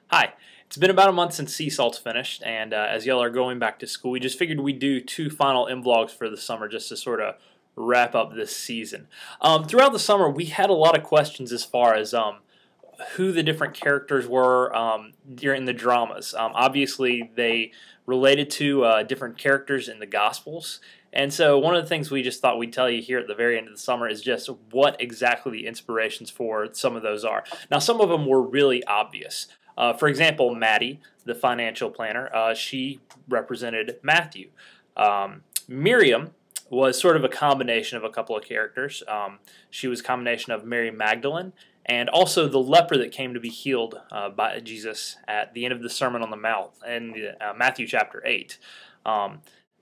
Hi. It's been about a month since Seesalt's finished, and as y'all are going back to school, we just figured we'd do two final vlogs for the summer just to sort of wrap up this season. Throughout the summer, we had a lot of questions as far as who the different characters were during the dramas. Obviously, they related to different characters in the Gospels. And so one of the things we just thought we'd tell you here at the very end of the summer is just what exactly the inspirations for some of those are. Now, some of them were really obvious. For example, Maddie, the financial planner, she represented Matthew. Miriam was sort of a combination of a couple of characters. She was a combination of Mary Magdalene and also the leper that came to be healed by Jesus at the end of the Sermon on the Mount in Matthew chapter 8.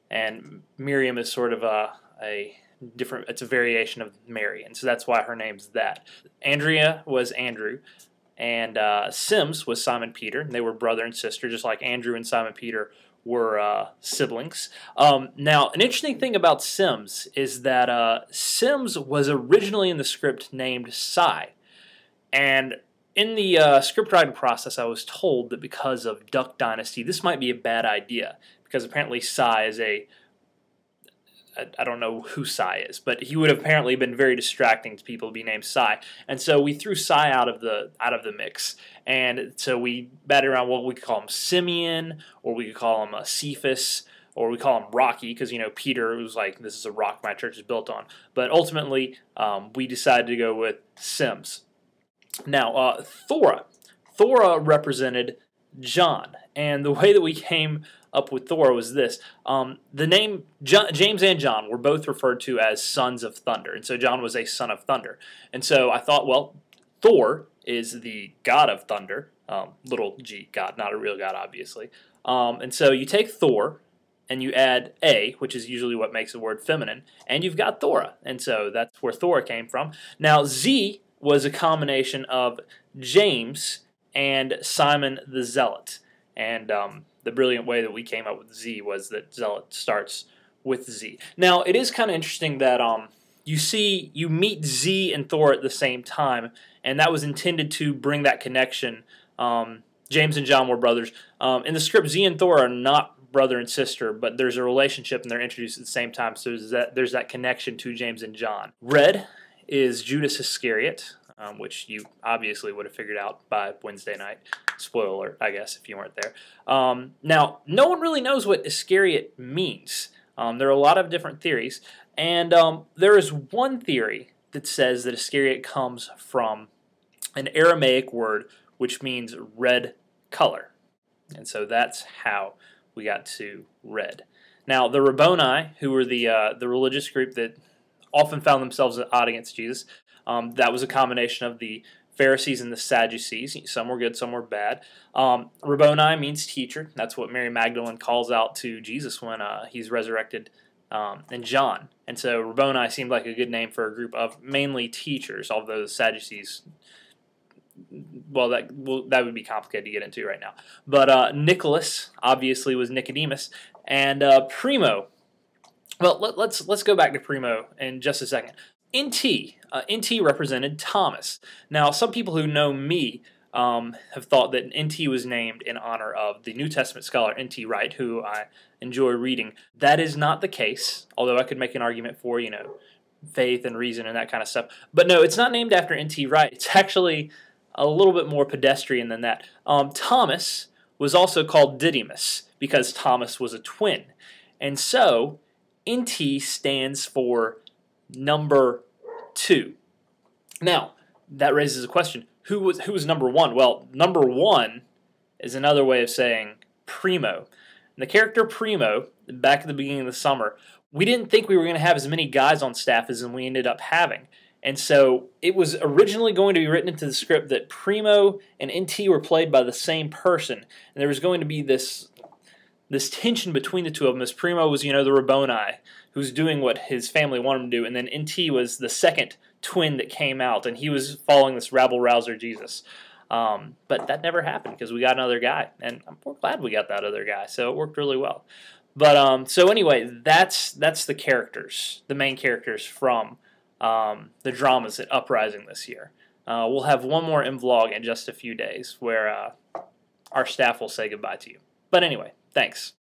And Miriam is sort of a different, it's a variation of Mary, and so that's why her name's that. Andrea was Andrew, and Sims was Simon Peter, and they were brother and sister, just like Andrew and Simon Peter were siblings. Now, an interesting thing about Sims is that Sims was originally in the script named Cy, and in the script writing process, I was told that because of Duck Dynasty, this might be a bad idea, because apparently Cy is I don't know who Cy is, but he would have apparently been very distracting to people to be named Cy, and so we threw Cy out of the mix, and so we batted around what we could call him Simeon, or we could call him Cephas, or we call him Rocky, because Peter was like, "This is a rock my church is built on," but ultimately we decided to go with Sims. Now, Thora represented John, and the way that we came up with Thor was this. The name James and John were both referred to as sons of thunder, and so John was a son of thunder. And so I thought, well, Thor is the god of thunder, little g god, not a real god, obviously. And so you take Thor, and you add a, which is usually what makes a word feminine, and you've got Thora. And so that's where Thor came from. Now, Z was a combination of James and Simon the Zealot. And the brilliant way that we came up with Z was that Zealot starts with Z. Now, it is kind of interesting that you meet Z and Thor at the same time, and that was intended to bring that connection. James and John were brothers. In the script, Z and Thor are not brother and sister, but there's a relationship, and they're introduced at the same time, so there's that connection to James and John. Red is Judas Iscariot, which you obviously would have figured out by Wednesday night. Spoiler alert, I guess, if you weren't there. Now, no one really knows what Iscariot means. There are a lot of different theories, and there is one theory that says that Iscariot comes from an Aramaic word which means red color. And so that's how we got to red. Now, the Rabboni, who were the religious group that often found themselves at odds against Jesus, that was a combination of the Pharisees and the Sadducees. Some were good, some were bad. Rabboni means teacher. That's what Mary Magdalene calls out to Jesus when he's resurrected in John. And so Rabboni seemed like a good name for a group of mainly teachers, although the Sadducees, well, that would be complicated to get into right now. But Nicholas, obviously, was Nicodemus. And Primo, well, let's go back to Primo in just a second. NT represented Thomas. Now, some people who know me have thought that NT was named in honor of the New Testament scholar N.T. Wright, who I enjoy reading. That is not the case, although I could make an argument for, faith and reason and that kind of stuff. But no, it's not named after N.T. Wright. It's actually a little bit more pedestrian than that. Thomas was also called Didymus because Thomas was a twin. And so, NT stands for number 2. Now, that raises a question. Who was number 1? Well, number 1 is another way of saying primo. And the character Primo, back at the beginning of the summer, we didn't think we were going to have as many guys on staff as we ended up having. And so it was originally going to be written into the script that Primo and NT were played by the same person. And there was going to be this tension between the two of them, as Primo was, the Rabboni, who's doing what his family wanted him to do, and then NT was the second twin that came out, and he was following this rabble-rouser Jesus. But that never happened because we got another guy, and we're glad we got that other guy, so it worked really well. But so anyway, that's the characters, the main characters from the dramas at Uprising this year. We'll have one more vlog in just a few days where our staff will say goodbye to you. But anyway, thanks.